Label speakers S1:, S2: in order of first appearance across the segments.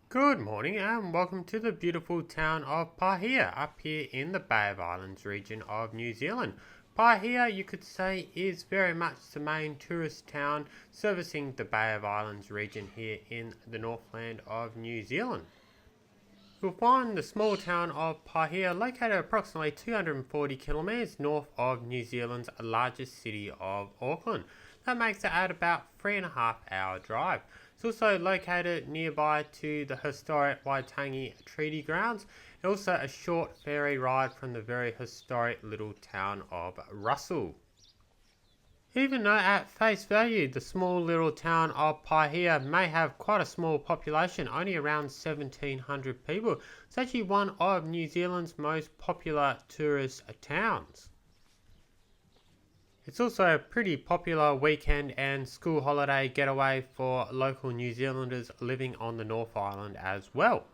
S1: Good morning and welcome to the beautiful town of Paihia up here in the Bay of Islands region of New Zealand. Paihia, you could say, is very much the main tourist town servicing the Bay of Islands region here in the Northland of New Zealand. You'll find the small town of Paihia located approximately 240 kilometres north of New Zealand's largest city of Auckland. That makes it at about 3.5 hour drive. It's also located nearby to the historic Waitangi Treaty Grounds and also a short ferry ride from the very historic little town of Russell. Even though at face value the small little town of Paihia may have quite a small population, only around 1700 people, it's actually one of New Zealand's most popular tourist towns. It's also a pretty popular weekend and school holiday getaway for local New Zealanders living on the North Island as well.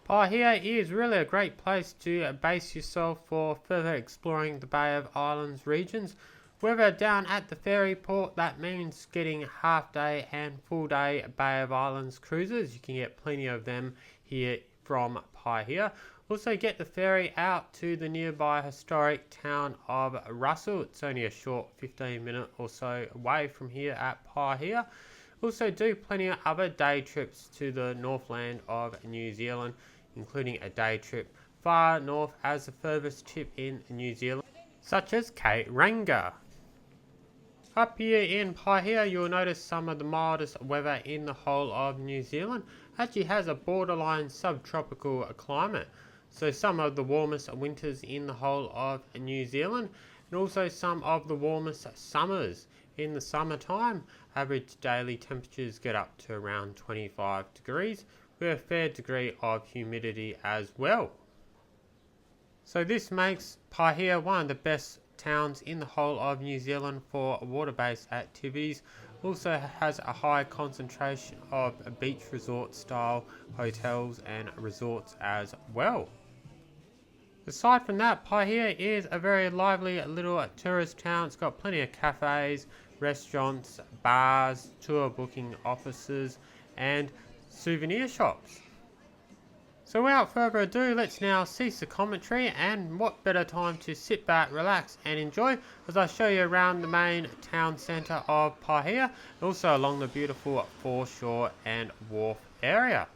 S1: Paihia is really a great place to base yourself for further exploring the Bay of Islands regions. Whether down at the ferry port, that means getting half day and full day Bay of Islands cruises. You can get plenty of them here from Paihia. Also get the ferry out to the nearby historic town of Russell. It's only a short 15-minute or so away from here at Paihia. Also do plenty of other day trips to the Northland of New Zealand, including a day trip far north as the furthest tip in New Zealand, such as Cape Reinga. Up here in Paihia, you'll notice some of the mildest weather in the whole of New Zealand. Actually has a borderline subtropical climate. So some of the warmest winters in the whole of New Zealand, and also some of the warmest summers. In the summertime, average daily temperatures get up to around 25 degrees, with a fair degree of humidity as well. So this makes Paihia one of the best towns in the whole of New Zealand for water-based activities. Also has a high concentration of beach resort style hotels and resorts as well. Aside from that, Paihia is a very lively little tourist town. It's got plenty of cafes, restaurants, bars, tour booking offices and souvenir shops. So without further ado, let's now cease the commentary, and what better time to sit back, relax and enjoy as I show you around the main town centre of Paihia, and also along the beautiful foreshore and wharf area.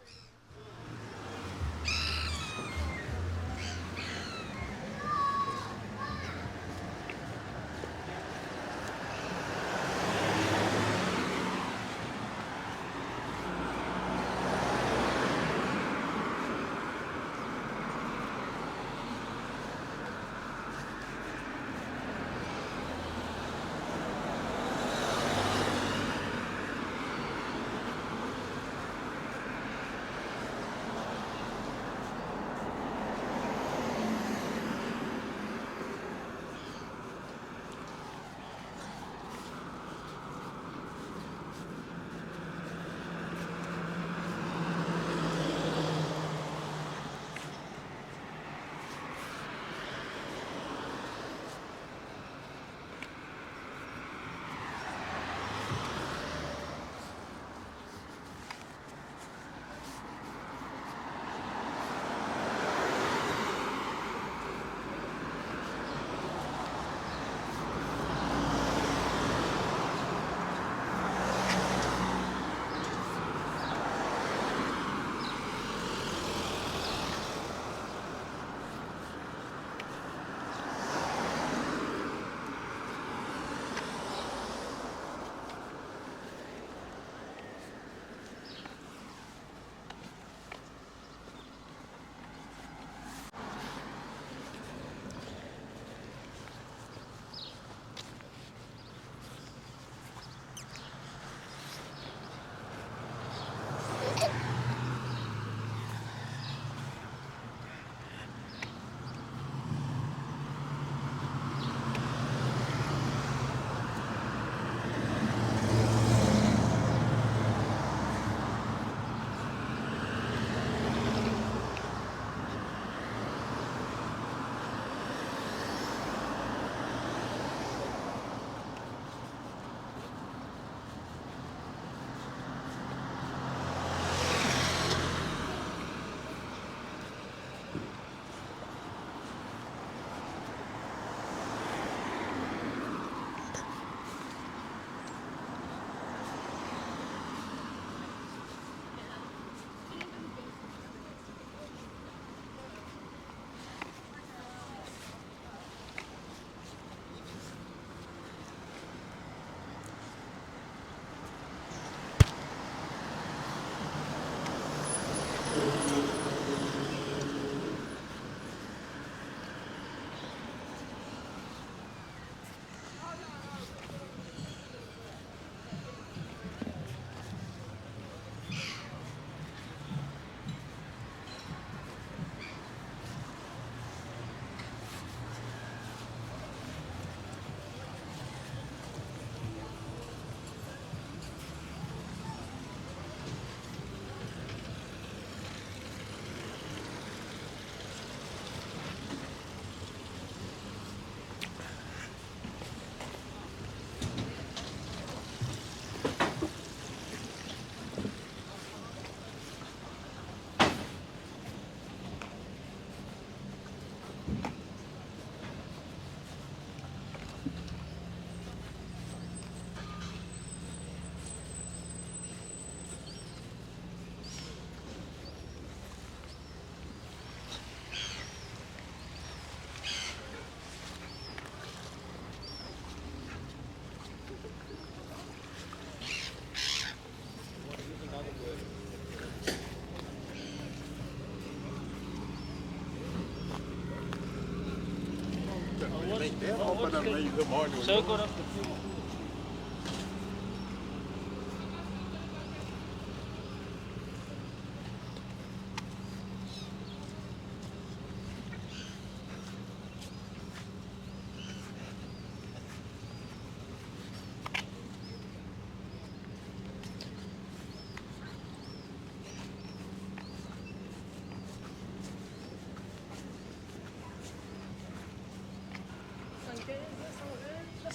S2: Zo går det.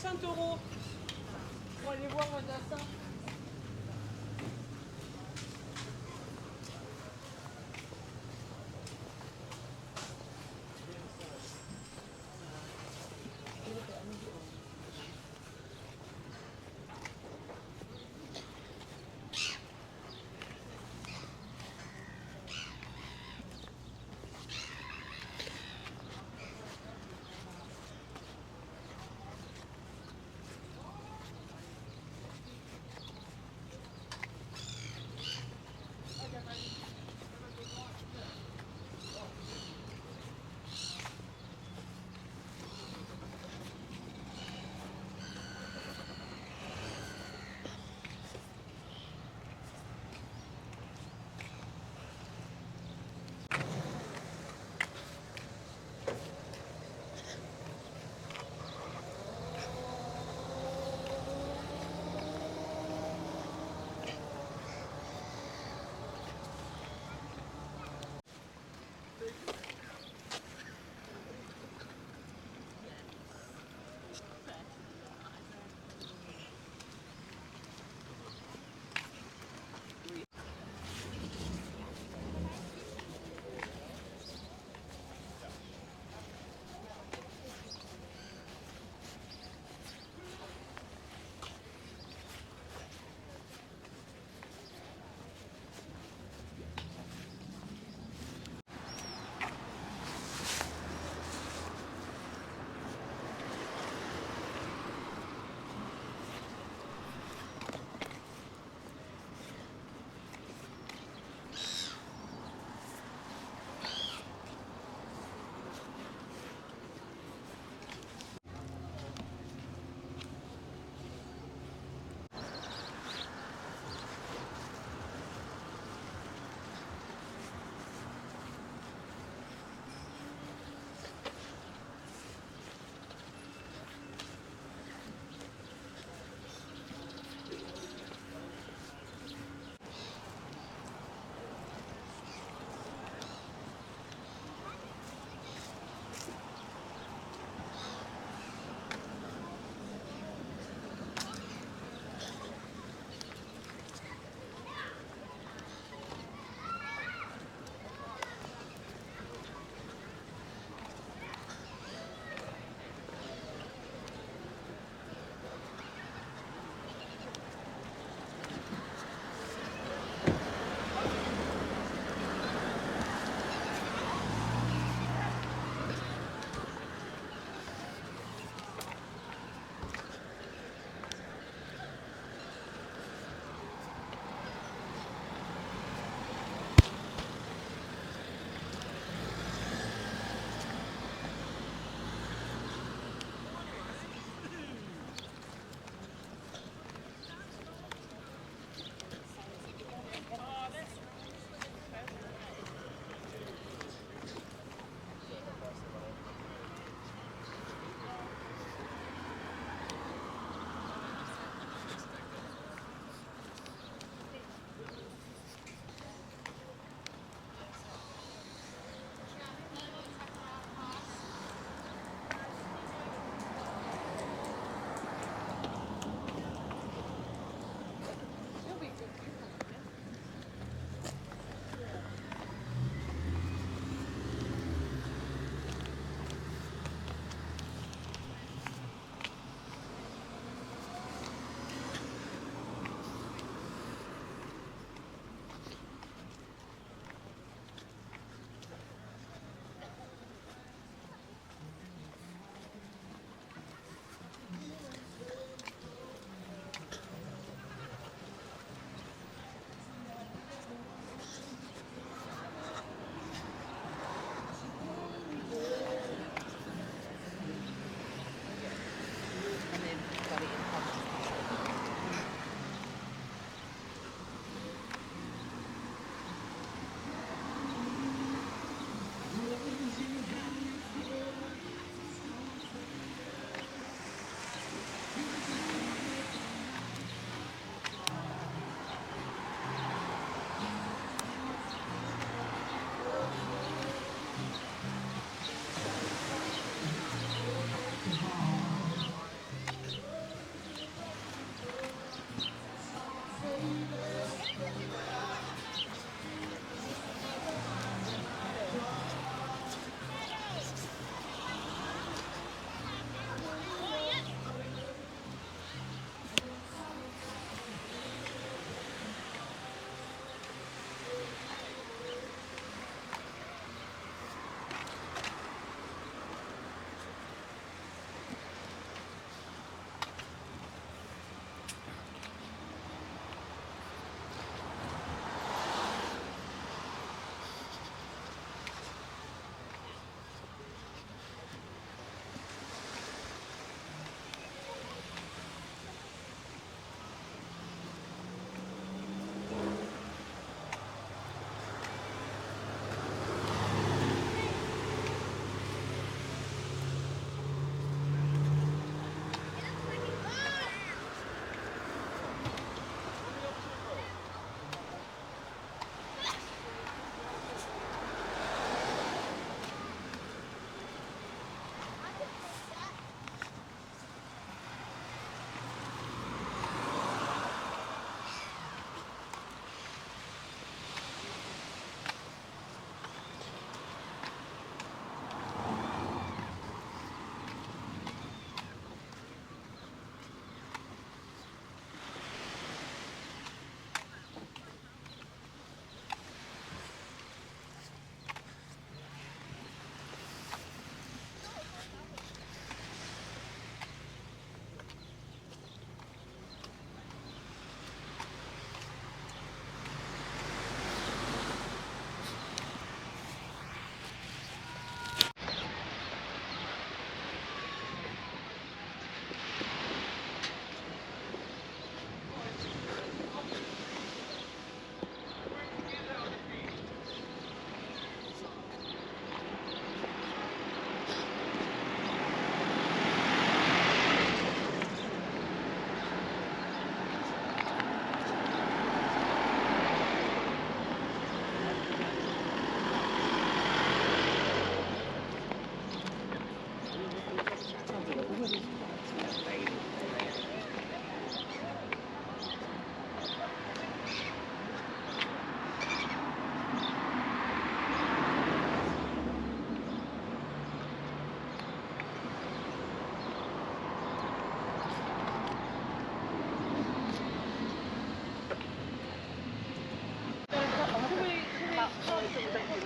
S2: €60 pour aller voir Odessa.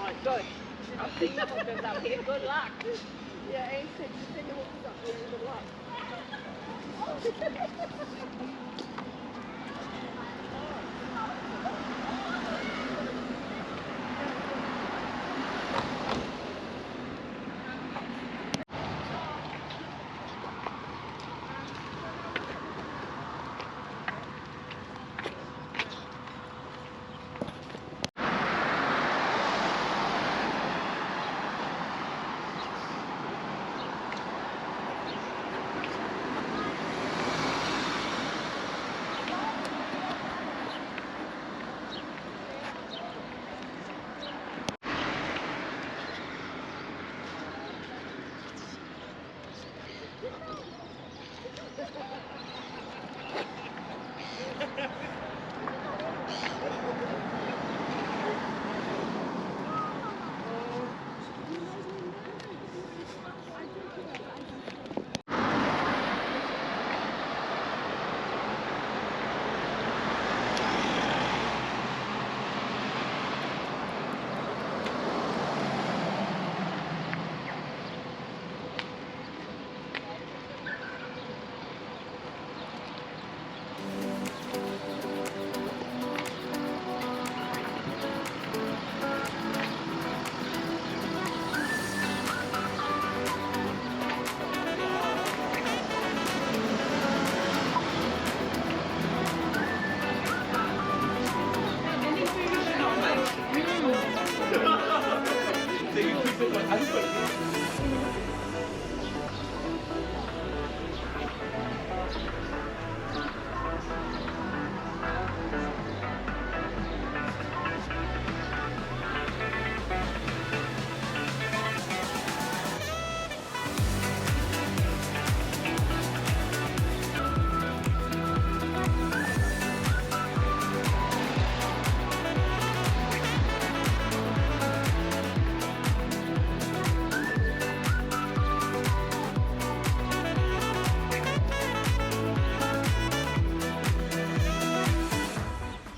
S3: Right, good. I've seen the hookers up here. Good luck.
S2: Yeah, Ace said you send the hookers up there. Good luck.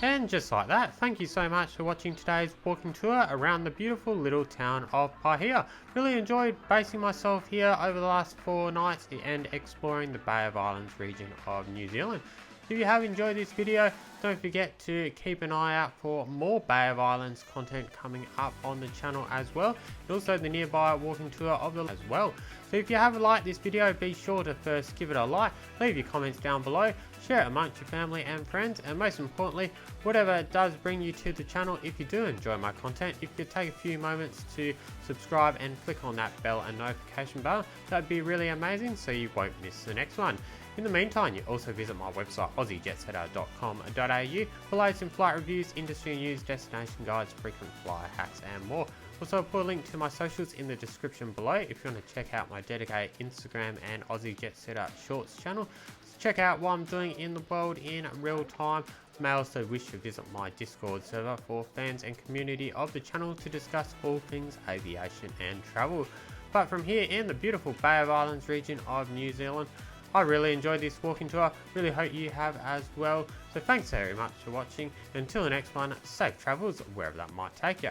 S1: And just like that, thank you so much for watching today's walking tour around the beautiful little town of Paihia. Really enjoyed basing myself here over the last 4 nights and exploring the Bay of Islands region of New Zealand. If you have enjoyed this video, don't forget to keep an eye out for more Bay of Islands content coming up on the channel as well, and also the nearby walking tour of the as well. So if you have liked this video, be sure to first give it a like, leave your comments down below, share it amongst your family and friends, and most importantly, whatever does bring you to the channel, if you do enjoy my content, if you could take a few moments to subscribe and click on that bell and notification bell, that'd be really amazing so you won't miss the next one. In the meantime, you also visit my website AussieJetSetter.com.au for latest in flight reviews, industry news, destination guides, frequent flyer hacks and more. Also, I'll put a link to my socials in the description below if you want to check out my dedicated Instagram and AussieJetSetter Shorts channel. So check out what I'm doing in the world in real time. You may also wish to visit my Discord server for fans and community of the channel to discuss all things aviation and travel. But from here in the beautiful Bay of Islands region of New Zealand, I really enjoyed this walking tour, really hope you have as well. So thanks very much for watching, and until the next one, safe travels wherever that might take you.